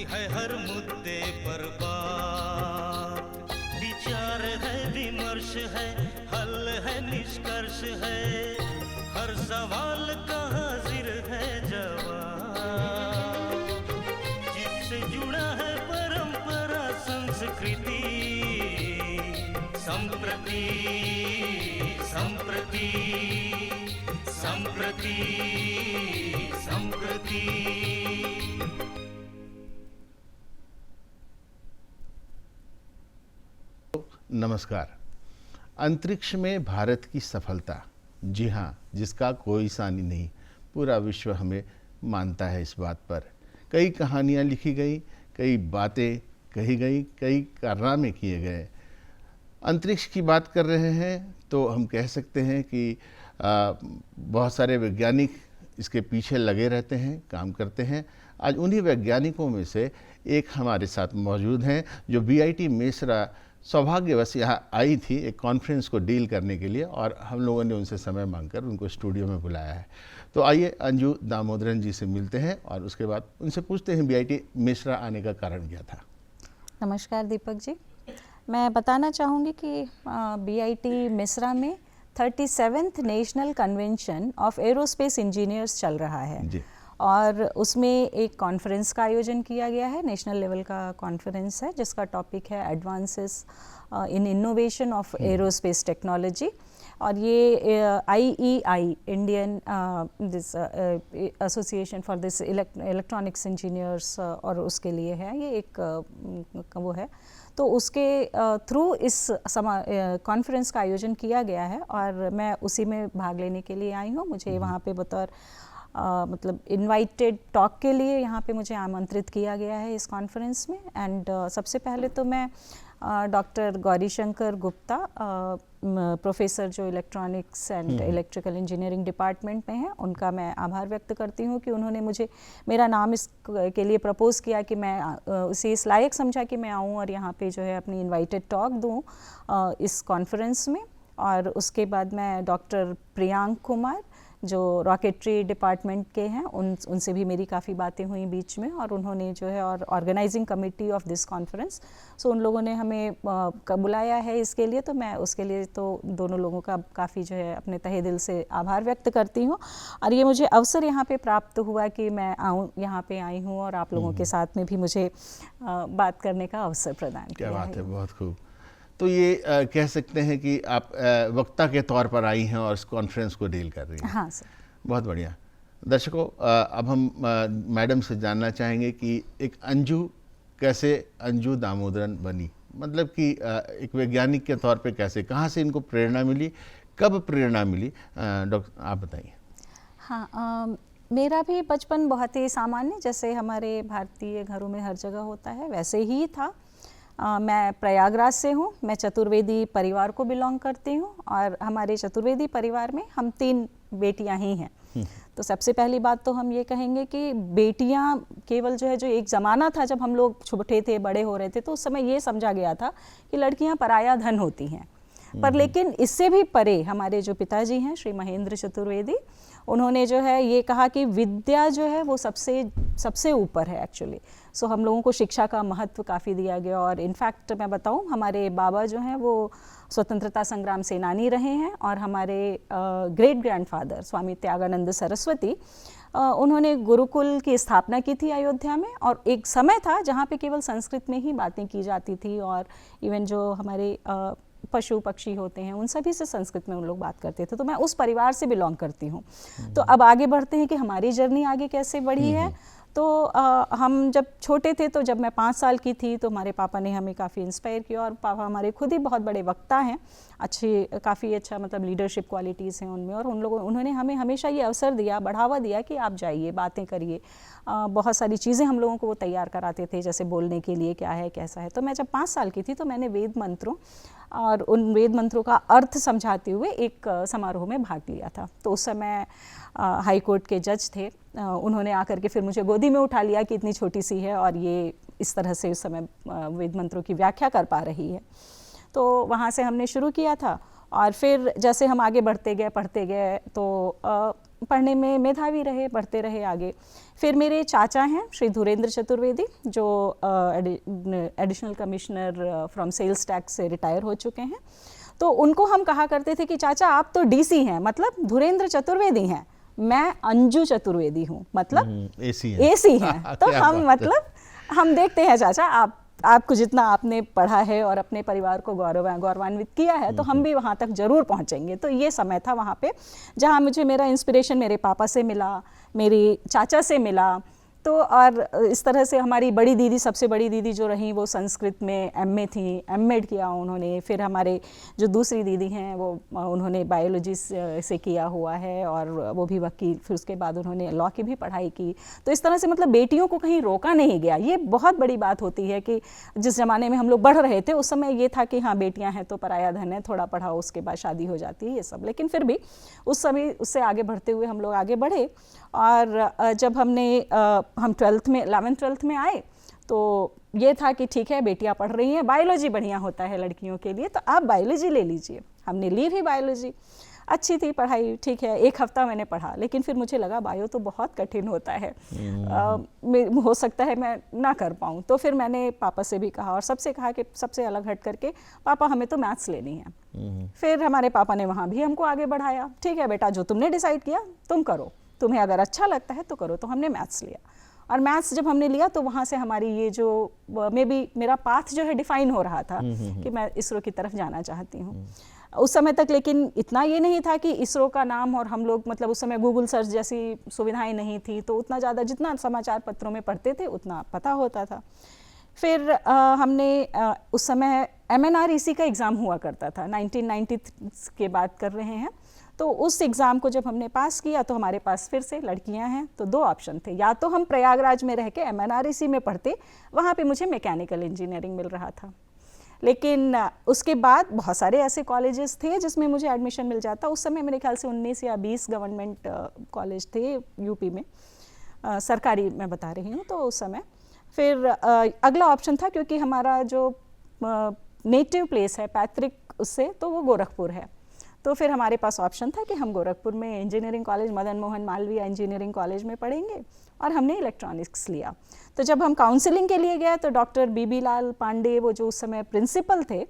है हर मुद्दे पर बात, विचार है, विमर्श है, हल है, निष्कर्ष है, हर सवाल का हाजिर है जवाब, जिससे जुड़ा है परंपरा संस्कृति, संप्रति संप्रति संप्रति संप्रति। नमस्कार। अंतरिक्ष में भारत की सफलता, जी हाँ, जिसका कोई सानी नहीं, पूरा विश्व हमें मानता है इस बात पर। कई कहानियाँ लिखी गई, कई बातें कही गई, कई कारनामे किए गए। अंतरिक्ष की बात कर रहे हैं तो हम कह सकते हैं कि बहुत सारे वैज्ञानिक इसके पीछे लगे रहते हैं, काम करते हैं। आज उन्हीं वैज्ञानिकों में से एक हमारे साथ मौजूद हैं जो बीआईटी मेसरा सौभाग्यवश यहाँ आई थी एक कॉन्फ्रेंस को डील करने के लिए, और हम लोगों ने उनसे समय मांगकर उनको स्टूडियो में बुलाया है। तो आइए अंजू दामोदरन जी से मिलते हैं और उसके बाद उनसे पूछते हैं बीआईटी मेसरा आने का कारण क्या था। नमस्कार दीपक जी, मैं बताना चाहूँगी कि बीआईटी मेसरा में 37th national convention of aerospace engineers चल रहा है जी। और उसमें एक कॉन्फ्रेंस का आयोजन किया गया है, नेशनल लेवल का कॉन्फ्रेंस है जिसका टॉपिक है advances in innovation of aerospace technology. और ये IEI Indian this association for this electronics engineers और उसके लिए है, ये एक वो है। तो उसके थ्रू इस कॉन्फ्रेंस का आयोजन किया गया है और मैं उसी में भाग लेने के लिए आई हूँ। मुझे वहाँ पे बतौर मतलब इनवाइटेड टॉक के लिए यहाँ पे मुझे आमंत्रित किया गया है इस कॉन्फ्रेंस में। एंड सबसे पहले तो मैं डॉक्टर गौरीशंकर गुप्ता प्रोफेसर जो electronics and electrical engineering department में हैं, उनका मैं आभार व्यक्त करती हूँ कि उन्होंने मुझे मेरा नाम इसके लिए प्रपोज़ किया कि मैं उसे इस लायक समझा कि मैं आऊँ और यहाँ पे जो है अपनी इनवाइटेड टॉक दूँ इस कॉन्फ्रेंस में। और उसके बाद मैं डॉक्टर प्रियांक कुमार जो रॉकेटरी डिपार्टमेंट के हैं उनसे भी मेरी काफ़ी बातें हुई बीच में, और उन्होंने जो है और organising committee of this conference, so उन लोगों ने हमें बुलाया है इसके लिए। तो मैं उसके लिए तो दोनों लोगों का काफ़ी जो है अपने तहे दिल से आभार व्यक्त करती हूँ। और ये मुझे अवसर यहाँ पे प्राप्त हुआ कि मैं आऊँ, यहाँ पे आई हूँ और आप लोगों के साथ में भी मुझे बात करने का अवसर प्रदान किया है। क्या बात है, बहुत खूब। तो ये कह सकते हैं कि आप वक्ता के तौर पर आई हैं और इस कॉन्फ्रेंस को डील कर रही हैं। हाँ सर, बहुत बढ़िया। दर्शकों, अब हम मैडम से जानना चाहेंगे कि एक अंजू कैसे अंजू दामोदरन बनी, मतलब कि एक वैज्ञानिक के तौर पे कैसे, कहाँ से इनको प्रेरणा मिली, कब प्रेरणा मिली, डॉक्टर आप बताइए। हाँ, मेरा भी बचपन बहुत ही सामान्य, जैसे हमारे भारतीय घरों में हर जगह होता है वैसे ही था। मैं प्रयागराज से हूँ, मैं चतुर्वेदी परिवार को बिलोंग करती हूँ और हमारे चतुर्वेदी परिवार में हम 3 बेटियाँ ही हैं। तो सबसे पहली बात तो हम ये कहेंगे कि बेटियाँ केवल जो है, जो एक ज़माना था जब हम लोग छोटे थे, बड़े हो रहे थे, तो उस समय ये समझा गया था कि लड़कियाँ पराया धन होती हैं। पर लेकिन इससे भी परे हमारे जो पिताजी हैं श्री महेंद्र चतुर्वेदी, उन्होंने जो है ये कहा कि विद्या जो है वो सबसे ऊपर है एक्चुअली। सो हम लोगों को शिक्षा का महत्व काफ़ी दिया गया। और इनफैक्ट मैं बताऊं, हमारे बाबा जो हैं वो स्वतंत्रता संग्राम सेनानी रहे हैं और हमारे ग्रेट ग्रैंडफादर स्वामी त्यागानंद सरस्वती, उन्होंने गुरुकुल की स्थापना की थी अयोध्या में। और एक समय था जहाँ पे केवल संस्कृत में ही बातें की जाती थी और इवन जो हमारे पशु पक्षी होते हैं उन सभी से संस्कृत में उन लोग बात करते थे। तो मैं उस परिवार से बिलोंग करती हूँ। तो अब आगे बढ़ते हैं कि हमारी जर्नी आगे कैसे बढ़ी है। तो हम जब छोटे थे, तो जब मैं 5 साल की थी, तो हमारे पापा ने हमें काफ़ी इंस्पायर किया। और पापा हमारे खुद ही बहुत बड़े वक्ता हैं, काफ़ी अच्छा मतलब लीडरशिप क्वालिटीज़ हैं उनमें। और उन्होंने हमें हमेशा ये अवसर दिया, बढ़ावा दिया कि आप जाइए, बातें करिए। बहुत सारी चीज़ें हम लोगों को वो तैयार कराते थे, जैसे बोलने के लिए क्या है कैसा है। तो मैं जब 5 साल की थी तो मैंने वेद मंत्रों और उन वेद मंत्रों का अर्थ समझाते हुए एक समारोह में भाग लिया था। तो उस समय हाई कोर्ट के जज थे, उन्होंने आकर के फिर मुझे गोदी में उठा लिया कि इतनी छोटी सी है और ये इस तरह से उस समय वेद मंत्रों की व्याख्या कर पा रही है। तो वहाँ से हमने शुरू किया था। और फिर जैसे हम आगे बढ़ते गए पढ़ते गए, तो पढ़ने में मेधावी रहे, बढ़ते रहे आगे। फिर मेरे चाचा हैं श्री धुरेंद्र चतुर्वेदी, जो additional commissioner from sales tax से रिटायर हो चुके हैं। तो उनको हम कहा करते थे कि चाचा आप तो डीसी हैं, मतलब धुरेंद्र चतुर्वेदी हैं, मैं अंजू चतुर्वेदी हूँ, मतलब एसी है। एसी हैं। तो हम मतलब हम देखते हैं चाचा आपको जितना आपने पढ़ा है और अपने परिवार को गौरवान्वित किया है, तो हम भी वहाँ तक जरूर पहुँचेंगे। तो ये समय था वहाँ पे जहाँ मुझे मेरा इंस्पिरेशन मेरे पापा से मिला, मेरी चाचा से मिला। तो और इस तरह से हमारी बड़ी दीदी, सबसे बड़ी दीदी जो रहीं, वो संस्कृत में एमए थी, एमएड किया उन्होंने। फिर हमारे जो दूसरी दीदी हैं वो उन्होंने बायोलॉजी से किया हुआ है और वो भी वकील, फिर उसके बाद उन्होंने लॉ की भी पढ़ाई की। तो इस तरह से मतलब बेटियों को कहीं रोका नहीं गया। ये बहुत बड़ी बात होती है कि जिस ज़माने में हम लोग बढ़ रहे थे उस समय ये था कि हाँ बेटियाँ हैं तो पराया धन है, थोड़ा पढ़ाओ उसके बाद शादी हो जाती है, ये सब। लेकिन फिर भी उस समय उससे आगे बढ़ते हुए हम लोग आगे बढ़े। और जब हम 11th-12th में आए तो ये था कि ठीक है बेटियां पढ़ रही हैं, बायोलॉजी बढ़िया होता है लड़कियों के लिए, तो आप बायोलॉजी ले लीजिए। हमने ली भी बायोलॉजी, अच्छी थी पढ़ाई, ठीक है, 1 हफ्ता मैंने पढ़ा। लेकिन फिर मुझे लगा बायो तो बहुत कठिन होता है, हो सकता है मैं ना कर पाऊँ। तो फिर मैंने पापा से भी कहा और सबसे कहा कि सबसे अलग हट करके पापा हमें तो मैथ्स लेनी है। फिर हमारे पापा ने वहाँ भी हमको आगे बढ़ाया, ठीक है बेटा जो तुमने डिसाइड किया तुम करो, तुम्हें अगर अच्छा लगता है तो करो। तो हमने मैथ्स लिया और मैथ्स जब हमने लिया तो वहाँ से हमारी ये जो मे बी मेरा पाथ जो है डिफाइन हो रहा था कि मैं इसरो की तरफ जाना चाहती हूँ उस समय तक। लेकिन इतना ये नहीं था कि इसरो का नाम, और हम लोग मतलब उस समय गूगल सर्च जैसी सुविधाएं नहीं थी, तो उतना ज़्यादा जितना समाचार पत्रों में पढ़ते थे उतना पता होता था। फिर हमने उस समय MNREC का एग्ज़ाम हुआ करता था, 1990 के बात कर रहे हैं। तो उस एग्ज़ाम को जब हमने पास किया तो हमारे पास फिर से लड़कियां हैं, तो 2 ऑप्शन थे, या तो हम प्रयागराज में रह के MNREC में पढ़ते, वहाँ पे मुझे मैकेनिकल इंजीनियरिंग मिल रहा था। लेकिन उसके बाद बहुत सारे ऐसे कॉलेजेस थे जिसमें मुझे एडमिशन मिल जाता। उस समय मेरे ख्याल से 19 या 20 गवर्नमेंट कॉलेज थे यूपी में, सरकारी मैं बता रही हूँ। तो उस समय फिर अगला ऑप्शन था, क्योंकि हमारा जो नेटिव प्लेस है पैतृक उससे, तो वो गोरखपुर है। तो फिर हमारे पास ऑप्शन था कि हम गोरखपुर में engineering college Madan Mohan Malviya engineering college में पढ़ेंगे, और हमने इलेक्ट्रॉनिक्स लिया। तो जब हम काउंसलिंग के लिए गए तो डॉक्टर बीबी लाल पांडे, वो जो उस समय प्रिंसिपल थे,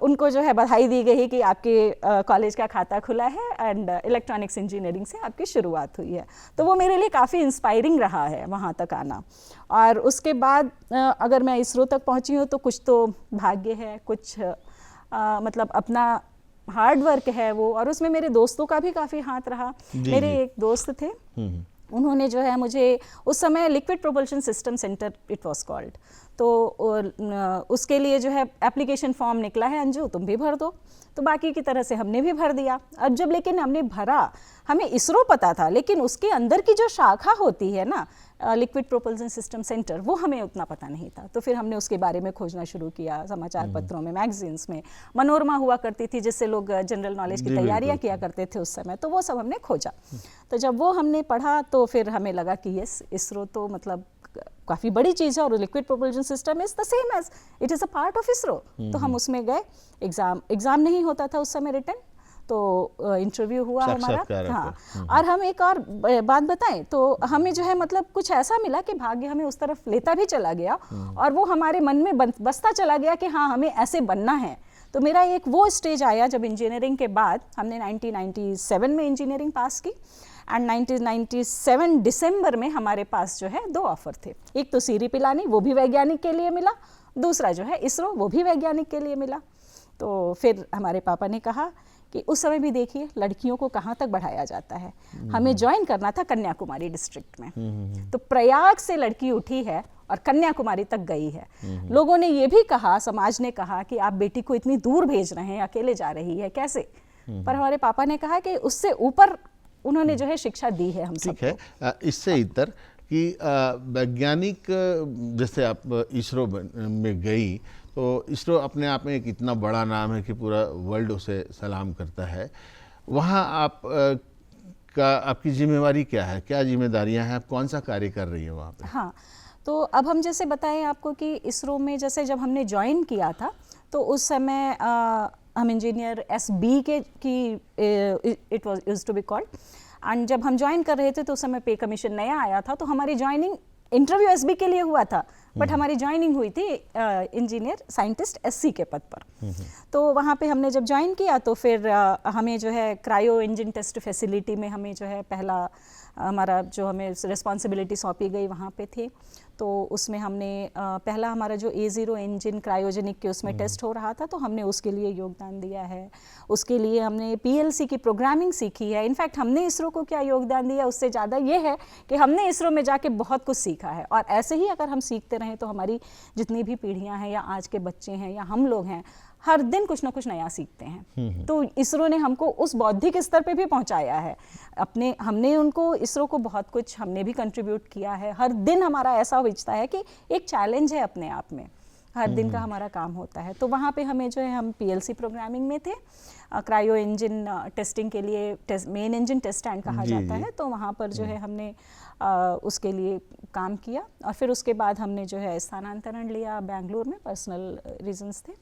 उनको जो है बधाई दी गई कि आपके कॉलेज का खाता खुला है एंड इलेक्ट्रॉनिक्स इंजीनियरिंग से आपकी शुरुआत हुई है। तो वो मेरे लिए काफ़ी इंस्पायरिंग रहा है वहाँ तक आना। और उसके बाद अगर मैं इसरो तक पहुँची हूँ तो कुछ तो भाग्य है, कुछ मतलब अपना हार्ड वर्क है वो, और उसमें मेरे दोस्तों का भी काफ़ी हाथ रहा। मेरे एक दोस्त थे, उन्होंने जो है मुझे उस समय liquid propulsion system centre it was called, तो उसके लिए जो है एप्लीकेशन फॉर्म निकला है, अंजू तुम भी भर दो। तो बाकी की तरह से हमने भी भर दिया। अब जब लेकिन हमने भरा, हमें इसरो पता था, लेकिन उसके अंदर की जो शाखा होती है ना लिक्विड प्रोपल्शन सिस्टम सेंटर, वो हमें उतना पता नहीं था। तो फिर हमने उसके बारे में खोजना शुरू किया, समाचार पत्रों में, मैगजीन्स में, मनोरमा हुआ करती थी जिससे लोग जनरल नॉलेज की तैयारियां किया करते थे उस समय, तो वो सब हमने खोजा। तो जब वो हमने पढ़ा तो फिर हमें लगा कि यस, इसरो तो मतलब काफ़ी बड़ी चीज़ है, और liquid propulsion system is the same as it is a part of ISRO. तो हम उसमें गए, एग्ज़ाम नहीं होता था उस समय रिटन, तो इंटरव्यू हुआ हमारा। हाँ, और हम एक और बात बताएं तो हमें जो है मतलब कुछ ऐसा मिला कि भाग्य हमें उस तरफ लेता भी चला गया, और वो हमारे मन में बसता चला गया कि हाँ हमें ऐसे बनना है। तो मेरा एक वो स्टेज आया जब इंजीनियरिंग के बाद हमने 1997 में इंजीनियरिंग पास की, एंड 1997 दिसंबर में हमारे पास जो है 2 ऑफर थे। एक तो सीरी पिलानी, वो भी वैज्ञानिक के लिए मिला, दूसरा जो है इसरो, वो भी वैज्ञानिक के लिए मिला। तो फिर हमारे पापा ने कहा कि उस समय भी देखिए लड़कियों को कहाँ तक बढ़ाया जाता है। हमें ज्वाइन करना था कन्याकुमारी डिस्ट्रिक्ट में, तो प्रयाग से लड़की उठी है और कन्याकुमारी तक गई है। लोगों ने ये भी कहा, समाज ने कहा कि आप बेटी को इतनी दूर भेज रहे हैं, अकेले जा रही है, कैसे? पर हमारे पापा ने कहा कि उससे ऊपर उन्होंने जो है शिक्षा दी है हम सबको। ठीक है, इससे इतर कि वैज्ञानिक जैसे आप इसरो में गई, तो इसरो अपने आप में एक इतना बड़ा नाम है कि पूरा वर्ल्ड उसे सलाम करता है। वहाँ आपकी जिम्मेवारी क्या है, क्या जिम्मेदारियाँ हैं, आप कौन सा कार्य कर रही हैं वहाँ पे? हाँ, तो अब हम जैसे बताएं आपको कि इसरो में जैसे जब हमने ज्वाइन किया था तो उस समय हम इंजीनियर SB के की it was used to be called, and जब हम ज्वाइन कर रहे थे तो उस समय पे कमीशन नया आया था, तो हमारी ज्वाइनिंग इंटरव्यू एसबी के लिए हुआ था, बट हमारी ज्वाइनिंग हुई थी इंजीनियर साइंटिस्ट एससी के पद पर। तो वहाँ पे हमने जब ज्वाइन किया तो फिर हमें जो है क्रायो इंजन टेस्ट फैसिलिटी में हमें जो है पहला हमारा जो हमें रिस्पॉन्सिबिलिटी सौंपी गई वहाँ पे थी। तो उसमें हमने पहला हमारा जो A0 इंजन क्रायोजेनिक के उसमें टेस्ट हो रहा था, तो हमने उसके लिए योगदान दिया है। उसके लिए हमने PLC की प्रोग्रामिंग सीखी है। इनफैक्ट हमने इसरो को क्या योगदान दिया, उससे ज़्यादा ये है कि हमने इसरो में जाके बहुत कुछ सीखा है, और ऐसे ही अगर हम सीखते रहें तो हमारी जितनी भी पीढ़ियाँ हैं या आज के बच्चे हैं या हम लोग हैं, हर दिन कुछ ना कुछ नया सीखते हैं। तो इसरो ने हमको उस बौद्धिक स्तर पे भी पहुंचाया है। हमने उनको इसरो को बहुत कुछ हमने भी कंट्रीब्यूट किया है। हर दिन हमारा ऐसा होता है कि एक चैलेंज है अपने आप में, हर दिन का हमारा काम होता है। तो वहाँ पे हमें जो है हम PLC प्रोग्रामिंग में थे, क्रायो इंजन टेस्टिंग के लिए मेन इंजन टेस्ट स्टैंड कहा जाता है, तो वहाँ पर जो है हमने उसके लिए काम किया। और फिर उसके बाद हमने जो है स्थानांतरण लिया बेंगलुरु में, पर्सनल रीजंस थे।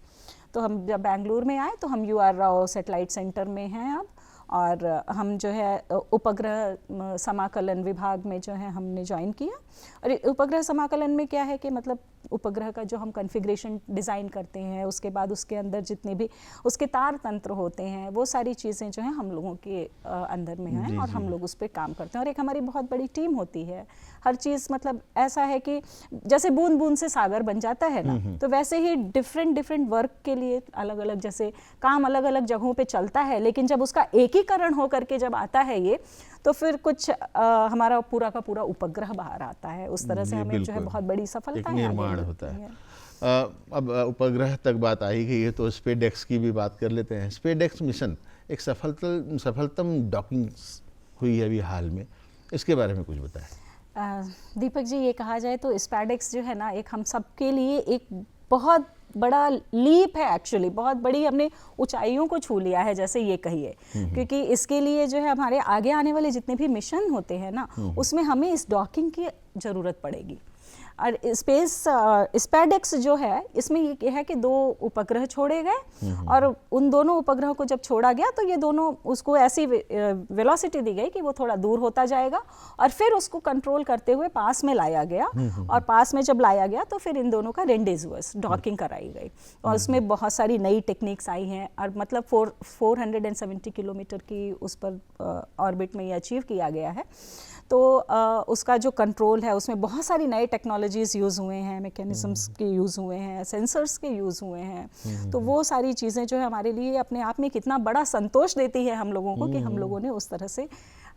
तो हम जब बेंगलुरु में आए तो हम UR राव सैटेलाइट सेंटर में हैं अब, और हम जो है उपग्रह समाकलन विभाग में जो है हमने ज्वाइन किया। और उपग्रह समाकलन में क्या है कि मतलब उपग्रह का जो हम कॉन्फ़िगरेशन डिज़ाइन करते हैं, उसके बाद उसके अंदर जितने भी उसके तार तंत्र होते हैं, वो सारी चीज़ें जो हैं हम लोगों के अंदर में हैं, और हम लोग उस पर काम करते हैं। और एक हमारी बहुत बड़ी टीम होती है। हर चीज़ मतलब ऐसा है कि जैसे बूंद बूंद से सागर बन जाता है ना, तो वैसे ही डिफरेंट वर्क के लिए अलग अलग जैसे काम अलग अलग जगहों पे चलता है, लेकिन जब उसका एकीकरण हो करके जब आता है ये, तो फिर कुछ हमारा पूरा का पूरा उपग्रह बाहर आता है। उस तरह से हमें जो है बहुत बड़ी सफलता निर्माण होता है। अब उपग्रह तक बात आई गई है तो स्पेसडेक्स की भी बात कर लेते हैं। स्पेसडेक्स मिशन एक सफलतम डॉकिंग हुई है अभी हाल में, इसके बारे में कुछ बताएं। दीपक जी, ये कहा जाए तो स्पेसडेक्स जो है ना, एक हम सब के लिए एक बहुत बड़ा लीप है। एक्चुअली बहुत बड़ी हमने ऊंचाइयों को छू लिया है, जैसे ये कहिए, क्योंकि इसके लिए जो है हमारे आगे आने वाले जितने भी मिशन होते हैं ना, उसमें हमें इस डॉकिंग की ज़रूरत पड़ेगी। और स्पेसडेक्स जो है, इसमें ये है कि 2 उपग्रह छोड़े गए, और उन दोनों उपग्रहों को जब छोड़ा गया तो ये दोनों उसको ऐसी वेलोसिटी दी गई कि वो थोड़ा दूर होता जाएगा, और फिर उसको कंट्रोल करते हुए पास में लाया गया। और पास में जब लाया गया तो फिर इन दोनों का रेंडेजूअस डॉकिंग कराई गई, और उसमें बहुत सारी नई टेक्निक्स आई हैं। और मतलब 470 किलोमीटर की उस पर ऑर्बिट में ये अचीव किया गया है। तो उसका जो कंट्रोल है उसमें बहुत सारी नए टेक्नोलॉजीज़ यूज़ हुए हैं, मैकेनिज़म्स के यूज़ हुए हैं, सेंसर्स के यूज़ हुए हैं। तो वो सारी चीज़ें जो है हमारे लिए अपने आप में कितना बड़ा संतोष देती है हम लोगों को, कि हम लोगों ने उस तरह से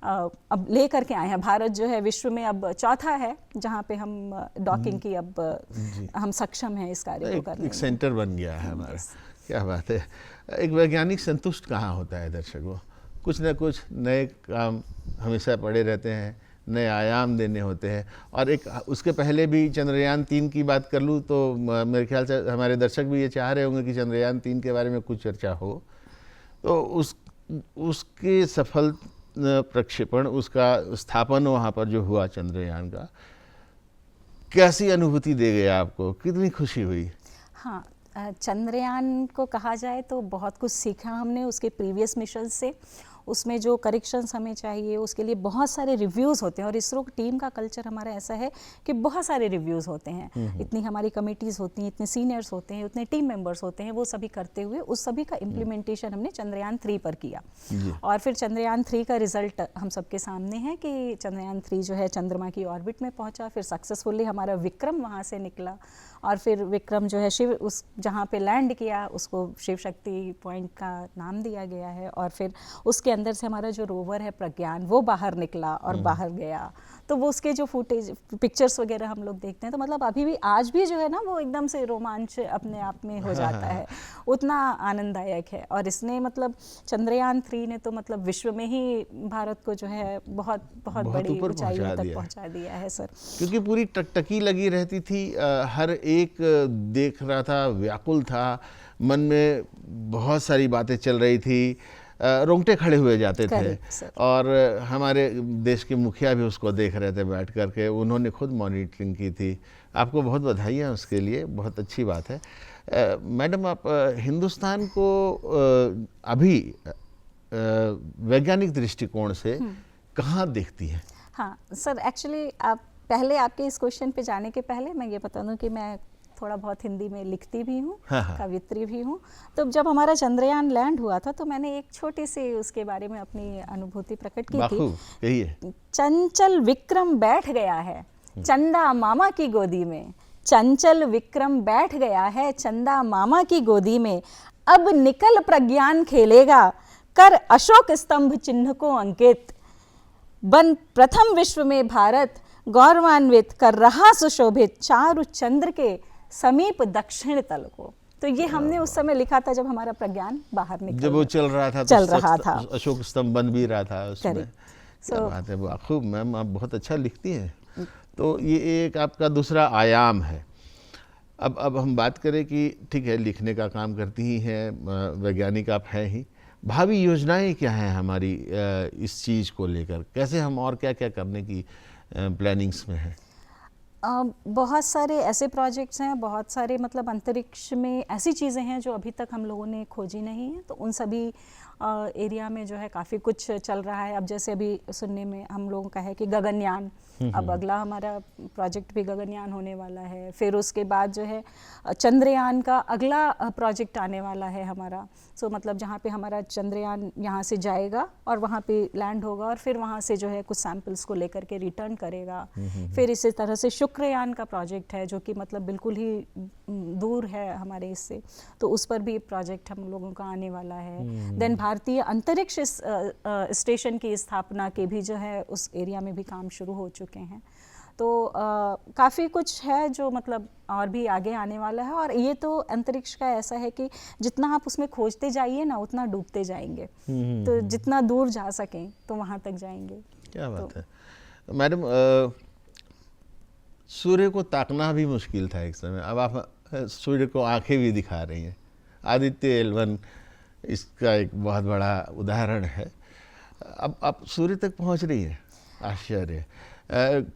अब ले करके आए हैं। भारत जो है विश्व में अब चौथा है जहाँ पे हम डॉकिंग की अब हम सक्षम हैं इस कार्य को करने। एक सेंटर बन गया है हमारा। क्या बात है। एक वैज्ञानिक संतुष्ट कहाँ होता है दर्शकों, कुछ ना कुछ नए काम हमेशा पड़े रहते हैं, नए आयाम देने होते हैं। और एक उसके पहले भी चंद्रयान 3 की बात कर लूँ तो मेरे ख्याल से हमारे दर्शक भी ये चाह रहे होंगे कि चंद्रयान 3 के बारे में कुछ चर्चा हो। तो उसके सफल प्रक्षेपण, उसका स्थापन वहाँ पर जो हुआ चंद्रयान का, कैसी अनुभूति दे गया आपको, कितनी खुशी हुई? हाँ, चंद्रयान को कहा जाए तो बहुत कुछ सीखा हमने उसके प्रीवियस मिशन से। उसमें जो करेक्शंस हमें चाहिए उसके लिए बहुत सारे रिव्यूज़ होते हैं, और इसरो टीम का कल्चर हमारा ऐसा है कि बहुत सारे रिव्यूज़ होते हैं। इतनी हमारी कमिटीज़ होती हैं, इतने सीनियर्स होते हैं, उतने टीम मेंबर्स होते हैं, वो सभी करते हुए उस सभी का इम्प्लीमेंटेशन हमने चंद्रयान 3 पर किया। और फिर चंद्रयान 3 का रिजल्ट हम सबके सामने है कि चंद्रयान 3 जो है चंद्रमा की ऑर्बिट में पहुंचा। फिर सक्सेसफुली हमारा विक्रम वहाँ से निकला, और फिर विक्रम जो है शिव उस जहाँ पे लैंड किया उसको शिव शक्ति पॉइंट का नाम दिया गया है। और फिर उसके अंदर से हमारा जो रोवर है प्रज्ञान, वो बाहर निकला और बाहर गया। तो वो उसके जो फुटेज पिक्चर्स वगैरह हम लोग देखते हैं तो मतलब अभी भी आज भी जो है ना वो एकदम से रोमांच अपने आप में हो जाता है, उतना आनंददायक है। और इसने मतलब चंद्रयान 3 ने तो मतलब विश्व में ही भारत को जो है बहुत बहुत बड़ी ऊंचाइयों तक पहुंचा दिया है सर। क्योंकि पूरी टकटकी लगी रहती थी, हर एक देख रहा था, व्याकुल था, मन में बहुत सारी बातें चल रही थी, रोंगटे खड़े हुए जाते थे। और हमारे देश के मुखिया भी उसको देख रहे थे बैठ कर के, उन्होंने खुद मॉनिटरिंग की थी। आपको बहुत बधाइयाँ उसके लिए, बहुत अच्छी बात है। मैडम, आप हिंदुस्तान को अभी वैज्ञानिक दृष्टिकोण से कहाँ देखती हैं? हाँ सर, एक्चुअली आप पहले आपके इस क्वेश्चन पे जाने के पहले मैं ये बता दूं कि मैं थोड़ा बहुत हिंदी में लिखती भी हूँ, हाँ। कवित्री भी हूँ। तो जब हमारा चंद्रयान लैंड हुआ था तो मैंने एक छोटी सी उसके बारे में अपनी अनुभूति प्रकट की थी। यही है, चंचल विक्रम बैठ गया है चंदा मामा की गोदी में, चंचल विक्रम बैठ गया है चंदा मामा की गोदी में, अब निकल प्रज्ञान खेलेगा कर अशोक स्तंभ चिन्ह को अंकित, बन प्रथम विश्व में भारत गौरवान्वित कर रहा सुशोभित चारु चंद्र के समीप दक्षिण तल को। तो ये हमने उस समय लिखा था जब हमारा प्रज्ञान बाहर निकल, जब वो चल रहा था, चल रहा था, अशोक स्तंभ बन भी रहा था उसमें। क्या So, बात है, वाह, खूब मैम, आप बहुत अच्छा लिखती हैं। तो ये एक आपका दूसरा आयाम है। अब हम बात करें कि ठीक है, लिखने का काम करती ही हैं, वैज्ञानिक आप हैं ही, भावी योजनाएं क्या हैं हमारी इस चीज़ को लेकर? कैसे हम और क्या क्या करने की प्लानिंग्स में है? बहुत सारे ऐसे प्रोजेक्ट्स हैं, बहुत सारे मतलब अंतरिक्ष में ऐसी चीज़ें हैं जो अभी तक हम लोगों ने खोजी नहीं है। तो उन सभी एरिया में जो है काफ़ी कुछ चल रहा है। अब जैसे अभी सुनने में हम लोगों का है कि गगनयान, अब अगला हमारा प्रोजेक्ट भी गगनयान होने वाला है। फिर उसके बाद जो है चंद्रयान का अगला प्रोजेक्ट आने वाला है हमारा। सो मतलब जहाँ पे हमारा चंद्रयान यहाँ से जाएगा और वहाँ पे लैंड होगा और फिर वहाँ से जो है कुछ सैंपल्स को लेकर के रिटर्न करेगा। फिर इसी तरह से शुक्रयान का प्रोजेक्ट है जो कि मतलब बिल्कुल ही दूर है हमारे इससे, तो उस पर भी प्रोजेक्ट हम लोगों का आने वाला है। देन भारतीय अंतरिक्ष स्टेशन की स्थापना के भी जो है उस एरिया में भी काम शुरू हो चुके हैं। तो काफ़ी कुछ है जो मतलब और भी आगे आने वाला है। और ये तो अंतरिक्ष का ऐसा है कि जितना आप उसमें खोजते जाइए ना उतना डूबते जाएंगे, तो जितना दूर जा सकें तो वहाँ तक जाएंगे। क्या बात है मैडम, सूर्य को ताकना भी मुश्किल था एक समय, अब आप सूर्य को आंखें भी दिखा रही हैं। आदित्य L1 इसका एक बहुत बड़ा उदाहरण है। अब आप सूर्य तक पहुंच रही हैं, आश्चर्य।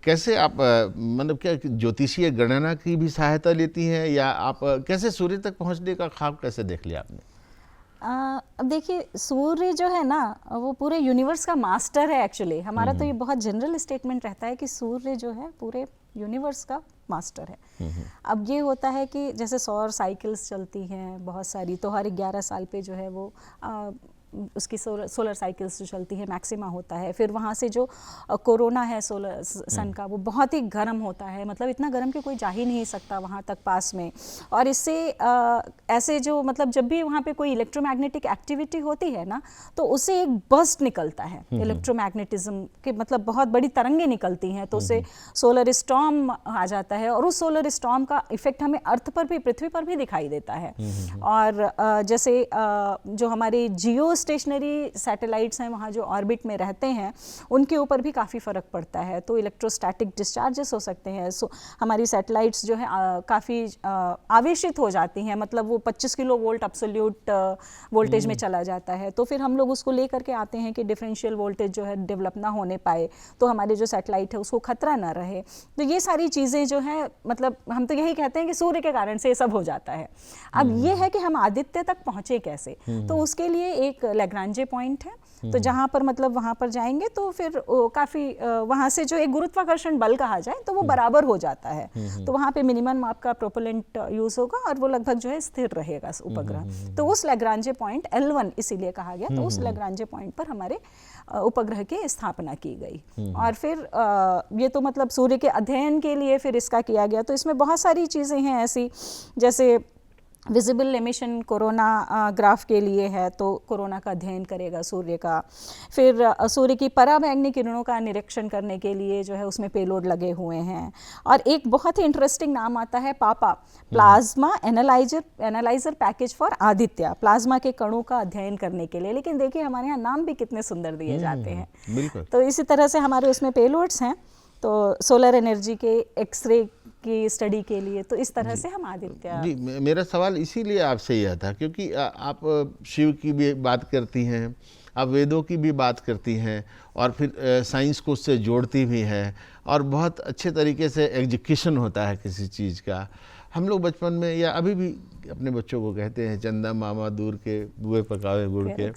कैसे आप मतलब क्या ज्योतिषीय गणना की भी सहायता लेती हैं, या आप कैसे सूर्य तक पहुंचने का ख्वाब कैसे देख लिया आपने? अब देखिए, सूर्य जो है ना वो पूरे यूनिवर्स का मास्टर है। एक्चुअली हमारा तो ये बहुत जनरल स्टेटमेंट रहता है कि सूर्य जो है पूरे यूनिवर्स का मास्टर है। अब ये होता है कि जैसे सौर साइकिल्स चलती हैं बहुत सारी, तो हर 11 साल पे जो है वो उसकी सोलर साइकिल्स जो चलती है, मैक्सिमा होता है। फिर वहाँ से जो कोरोना है सोलर सन का, वो बहुत ही गर्म होता है, मतलब इतना गर्म कि कोई जा ही नहीं सकता वहाँ तक पास में। और इससे ऐसे जो मतलब जब भी वहाँ पे कोई इलेक्ट्रोमैग्नेटिक एक्टिविटी होती है ना, तो उससे एक बर्स्ट निकलता है इलेक्ट्रोमैग्नेटिज्म के, मतलब बहुत बड़ी तरंगें निकलती हैं, तो उससे सोलर स्टॉर्म आ जाता है। और उस सोलर स्टॉर्म का इफेक्ट हमें अर्थ पर भी, पृथ्वी पर भी दिखाई देता है। और जैसे जो हमारे जियो स्टेशनरी सैटेलाइट्स हैं, वहाँ जो ऑर्बिट में रहते हैं, उनके ऊपर भी काफ़ी फ़र्क पड़ता है। तो इलेक्ट्रोस्टैटिक डिस्चार्जेस हो सकते हैं। हमारी सैटेलाइट्स जो है काफ़ी आवेशित हो जाती हैं, मतलब वो 25 किलो वोल्ट एब्सोल्यूट वोल्टेज में चला जाता है। तो फिर हम लोग उसको लेकर के आते हैं कि डिफरेंशियल वोल्टेज जो है डेवलप ना होने पाए, तो हमारे जो सैटेलाइट है उसको खतरा ना रहे। तो ये सारी चीज़ें जो है, मतलब हम तो यही कहते हैं कि सूर्य के कारण से ये सब हो जाता है। अब ये है कि हम आदित्य तक पहुँचे कैसे, तो उसके लिए एक लैग्रांजे पॉइंट है। तो जहाँ पर मतलब वहाँ पर जाएंगे तो फिर काफ़ी वहाँ से जो एक गुरुत्वाकर्षण बल कहा जाए तो वो बराबर हो जाता है। तो वहाँ पे मिनिमम आपका प्रोपेलेंट यूज़ होगा और वो लगभग जो है स्थिर रहेगा उपग्रह। तो उस लैग्रांजे पॉइंट L1 इसीलिए कहा गया, तो उस लैग्रांजे पॉइंट पर हमारे उपग्रह की स्थापना की गई। और फिर ये तो मतलब सूर्य के अध्ययन के लिए फिर इसका किया गया। तो इसमें बहुत सारी चीज़ें हैं ऐसी, जैसे विजिबल एमिशन कोरोना ग्राफ के लिए है, तो कोरोना का अध्ययन करेगा सूर्य का। फिर सूर्य की पराबैंगनी किरणों का निरीक्षण करने के लिए जो है उसमें पेलोड लगे हुए हैं। और एक बहुत ही इंटरेस्टिंग नाम आता है पापा, plasma analyser package for Aditya, plasma के कणों का अध्ययन करने के लिए। लेकिन देखिए हमारे यहाँ नाम भी कितने सुंदर दिए जाते हैं। तो इसी तरह से हमारे उसमें पेलोड्स हैं, तो सोलर एनर्जी के एक्सरे की स्टडी के लिए। तो इस तरह से हम आदित्य। जी, मेरा सवाल इसीलिए आपसे यह था क्योंकि आप शिव की भी बात करती हैं, आप वेदों की भी बात करती हैं, और फिर साइंस को उससे जोड़ती भी हैं, और बहुत अच्छे तरीके से एग्जीक्यूशन होता है किसी चीज़ का। हम लोग बचपन में या अभी भी अपने बच्चों को कहते हैं, चंदा मामा दूर के बुए पकावे गुड़ के।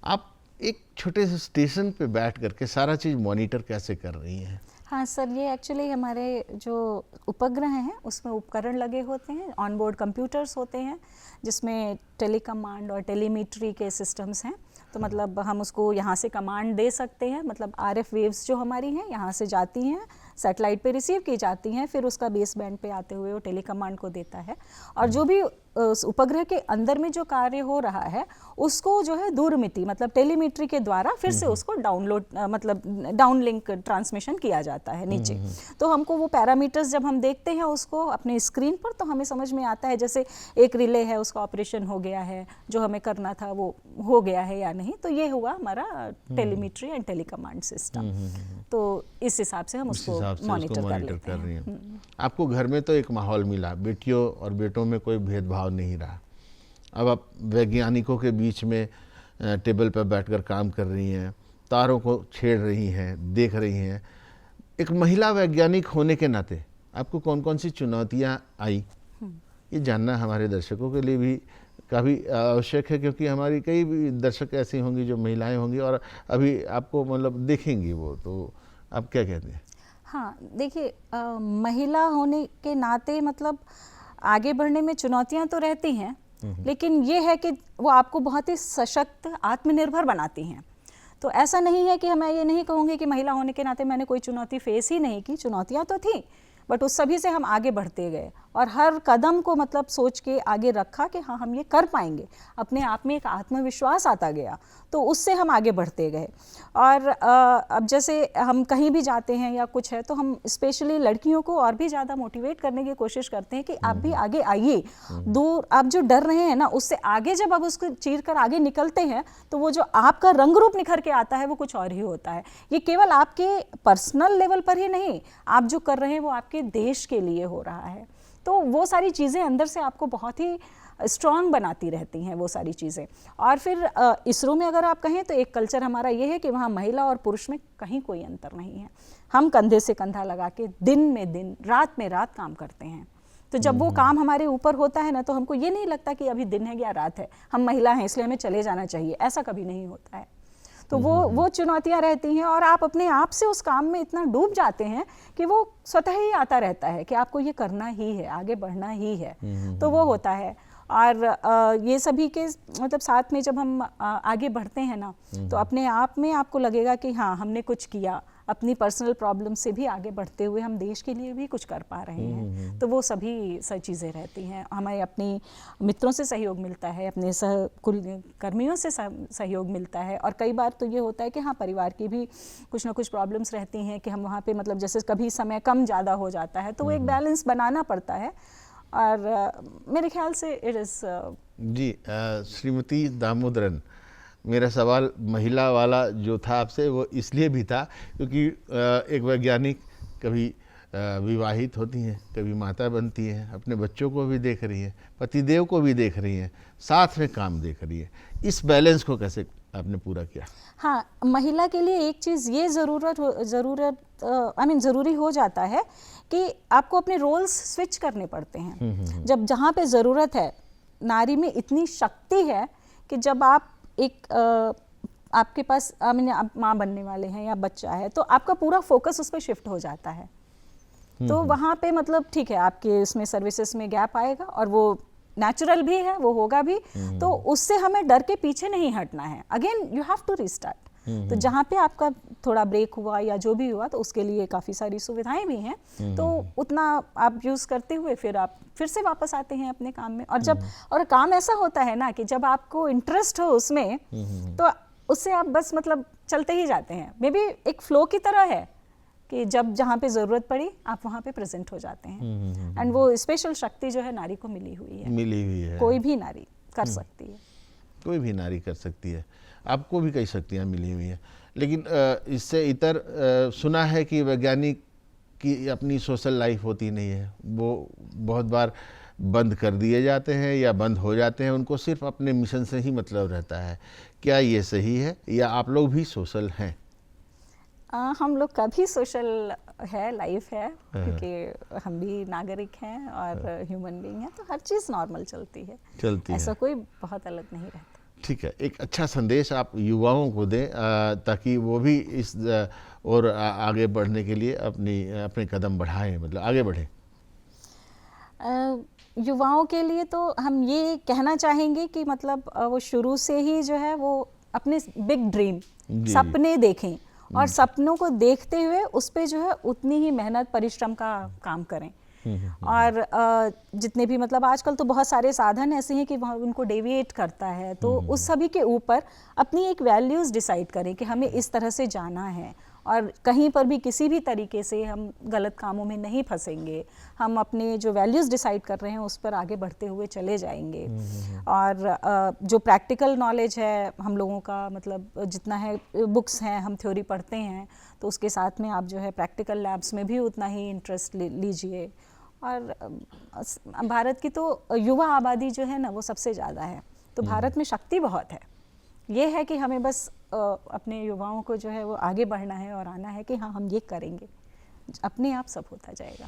आप एक छोटे से स्टेशन पे बैठ करके सारा चीज़ मॉनिटर कैसे कर रही हैं? हाँ सर, ये एक्चुअली हमारे जो उपग्रह हैं उसमें उपकरण लगे होते हैं, ऑनबोर्ड कंप्यूटर्स होते हैं जिसमें टेलीकमांड और टेलीमेट्री के सिस्टम्स हैं। तो मतलब हम उसको यहाँ से कमांड दे सकते हैं, मतलब आरएफ वेव्स जो हमारी हैं यहाँ से जाती हैं, सैटेलाइट पे रिसीव की जाती हैं, फिर उसका बेस बैंड पे आते हुए वो टेलीकमांड को देता है, और जो भी उस उपग्रह के अंदर में जो कार्य हो रहा है उसको जो है दूरमिति मतलब टेलीमेट्री के द्वारा फिर से उसको डाउनलोड मतलब डाउनलिंक ट्रांसमिशन किया जाता है नीचे। तो हमको वो पैरामीटर्स जब हम देखते हैं उसको अपने स्क्रीन पर, तो हमें समझ में आता है जैसे एक रिले है उसका ऑपरेशन हो गया है, जो हमें करना था वो हो गया है या नहीं। तो ये हुआ हमारा टेलीमेट्री एंड टेलीकमांड सिस्टम। तो इस हिसाब से हम उसको मॉनिटर कर लेते हैं। आपको घर में तो एक माहौल मिला, बेटियों और बेटों में कोई भेदभाव नहीं रहा। अब आप वैज्ञानिकों के बीच में टेबल पर बैठकर काम कर रही हैं, तारों को छेड़ रही हैं, देख रही हैं। एक महिला वैज्ञानिक होने के नाते आपको कौन कौन सी चुनौतियां आई, ये जानना हमारे दर्शकों के लिए भी काफ़ी आवश्यक है, क्योंकि हमारी कई भी दर्शक ऐसी होंगी जो महिलाएं होंगी और अभी आपको मतलब देखेंगी वो। तो आप क्या कहते हैं? हाँ देखिए, महिला होने के नाते मतलब आगे बढ़ने में चुनौतियां तो रहती हैं, लेकिन ये है कि वो आपको बहुत ही सशक्त आत्मनिर्भर बनाती हैं। तो ऐसा नहीं है कि मैं ये नहीं कहूँगी कि महिला होने के नाते मैंने कोई चुनौती फेस ही नहीं की, चुनौतियां तो थी, बट उस सभी से हम आगे बढ़ते गए और हर कदम को मतलब सोच के आगे रखा कि हाँ हम ये कर पाएंगे। अपने आप में एक आत्मविश्वास आता गया, तो उससे हम आगे बढ़ते गए। और अब जैसे हम कहीं भी जाते हैं या कुछ है तो हम स्पेशली लड़कियों को और भी ज़्यादा मोटिवेट करने की कोशिश करते हैं कि आप भी आगे आइए, दूर आप जो डर रहे हैं ना उससे आगे जब आप उसको चीर कर आगे निकलते हैं तो वो जो आपका रंग रूप निखर के आता है वो कुछ और ही होता है। ये केवल आपके पर्सनल लेवल पर ही नहीं, आप जो कर रहे हैं वो आपके देश के लिए हो रहा है। तो वो सारी चीज़ें अंदर से आपको बहुत ही स्ट्रॉन्ग बनाती रहती हैं वो सारी चीज़ें। और फिर इसरो में अगर आप कहें तो एक कल्चर हमारा ये है कि वहाँ महिला और पुरुष में कहीं कोई अंतर नहीं है। हम कंधे से कंधा लगा के दिन में दिन रात में रात काम करते हैं। तो जब वो काम हमारे ऊपर होता है ना तो हमको ये नहीं लगता कि अभी दिन है या रात है, हम महिला हैं इसलिए हमें चले जाना चाहिए, ऐसा कभी नहीं होता है। तो वो चुनौतियां रहती हैं और आप अपने आप से उस काम में इतना डूब जाते हैं कि वो स्वतः ही आता रहता है कि आपको ये करना ही है, आगे बढ़ना ही है। तो वो होता है। और ये सभी के मतलब साथ में जब हम आगे बढ़ते हैं ना तो अपने आप में आपको लगेगा कि हाँ हमने कुछ किया, अपनी पर्सनल प्रॉब्लम से भी आगे बढ़ते हुए हम देश के लिए भी कुछ कर पा रहे हैं। तो वो सभी चीज़ें रहती हैं। हमें अपनी मित्रों से सहयोग मिलता है, अपने सहकर्मियों से सहयोग मिलता है, और कई बार तो ये होता है कि हाँ परिवार की भी कुछ ना कुछ प्रॉब्लम्स रहती हैं कि हम वहाँ पे मतलब जैसे कभी समय कम ज़्यादा हो जाता है तो वो एक बैलेंस बनाना पड़ता है। और मेरे ख्याल से इट इज़ जी। श्रीमती दामोदरन, मेरा सवाल महिला वाला जो था आपसे वो इसलिए भी था क्योंकि एक वैज्ञानिक कभी विवाहित होती हैं, कभी माता बनती हैं, अपने बच्चों को भी देख रही हैं, पतिदेव को भी देख रही हैं, साथ में काम देख रही है। इस बैलेंस को कैसे आपने पूरा किया? हाँ, महिला के लिए एक चीज़ ये ज़रूरी हो जाता है कि आपको अपने रोल्स स्विच करने पड़ते हैं। जब जहाँ पे ज़रूरत है, नारी में इतनी शक्ति है कि जब आप एक आपके पास आप माँ बनने वाले हैं या बच्चा है तो आपका पूरा फोकस उस पर शिफ्ट हो जाता है। तो वहाँ पे मतलब ठीक है आपके उसमें सर्विसेज में गैप आएगा और वो नेचुरल भी है, वो होगा भी। तो उससे हमें डर के पीछे नहीं हटना है। Again you have to restart. तो जहाँ पे आपका थोड़ा ब्रेक हुआ या जो भी हुआ तो उसके लिए काफ़ी सारी सुविधाएं भी हैं। तो उतना आप यूज़ करते हुए फिर आप फिर से वापस आते हैं अपने काम में। और जब और काम ऐसा होता है ना कि जब आपको इंटरेस्ट हो उसमें तो उससे आप बस मतलब चलते ही जाते हैं। मे बी एक फ्लो की तरह है कि जब जहाँ पे ज़रूरत पड़ी आप वहाँ पे प्रेजेंट हो जाते हैं। एंड वो स्पेशल शक्ति जो है नारी को मिली हुई है। कोई भी नारी कर सकती है, कोई भी नारी कर सकती है। आपको भी कई शक्तियाँ मिली हुई हैं, लेकिन इससे इतर सुना है कि वैज्ञानिक की अपनी सोशल लाइफ होती नहीं है, वो बहुत बार बंद कर दिए जाते हैं या बंद हो जाते हैं, उनको सिर्फ अपने मिशन से ही मतलब रहता है। क्या ये सही है या आप लोग भी सोशल हैं? हम लोग का भी सोशल है, लाइफ है, क्योंकि हम भी नागरिक हैं और ह्यूमन बीइंग हैं, तो हर चीज़ नॉर्मल चलती है। ऐसा कोई बहुत अलग नहीं रहता। ठीक है, एक अच्छा संदेश आप युवाओं को दें ताकि वो भी इस और आगे बढ़ने के लिए अपने कदम बढ़ाएं, मतलब आगे बढ़ें। युवाओं के लिए तो हम ये कहना चाहेंगे कि मतलब वो शुरू से ही जो है वो अपने बिग ड्रीम, सपने देखें और सपनों को देखते हुए उस पे जो है उतनी ही मेहनत परिश्रम का काम करें। और जितने भी मतलब आजकल तो बहुत सारे साधन ऐसे हैं कि वहाँ उनको डेविएट करता है, तो उस सभी के ऊपर अपनी एक वैल्यूज़ डिसाइड करें कि हमें इस तरह से जाना है और कहीं पर भी किसी भी तरीके से हम गलत कामों में नहीं फंसेंगे। हम अपने जो वैल्यूज़ डिसाइड कर रहे हैं उस पर आगे बढ़ते हुए चले जाएंगे। और जो प्रैक्टिकल नॉलेज है हम लोगों का, मतलब जितना है, बुक्स हैं, हम थ्योरी पढ़ते हैं, तो उसके साथ में आप जो है प्रैक्टिकल लैब्स में भी उतना ही इंटरेस्ट लीजिए। और भारत की तो युवा आबादी जो है ना वो सबसे ज़्यादा है, तो भारत में शक्ति बहुत है। ये है कि हमें बस अपने युवाओं को जो है वो आगे बढ़ना है और आना है कि हाँ हम ये करेंगे, अपने आप सब होता जाएगा।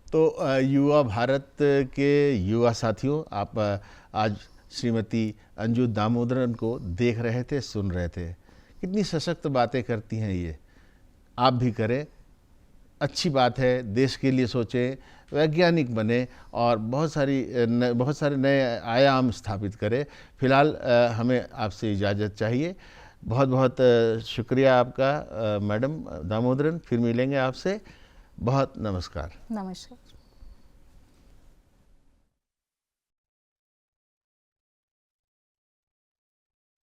तो युवा भारत के युवा साथियों, आप आज श्रीमती अंजू दामोदरन को देख रहे थे, सुन रहे थे। कितनी सशक्त बातें करती हैं ये, आप भी करें, अच्छी बात है। देश के लिए सोचें, वैज्ञानिक बने और बहुत सारे नए आयाम स्थापित करें। फिलहाल हमें आपसे इजाज़त चाहिए। बहुत बहुत शुक्रिया आपका मैडम दामोदरन, फिर मिलेंगे आपसे। बहुत नमस्कार। नमस्कार।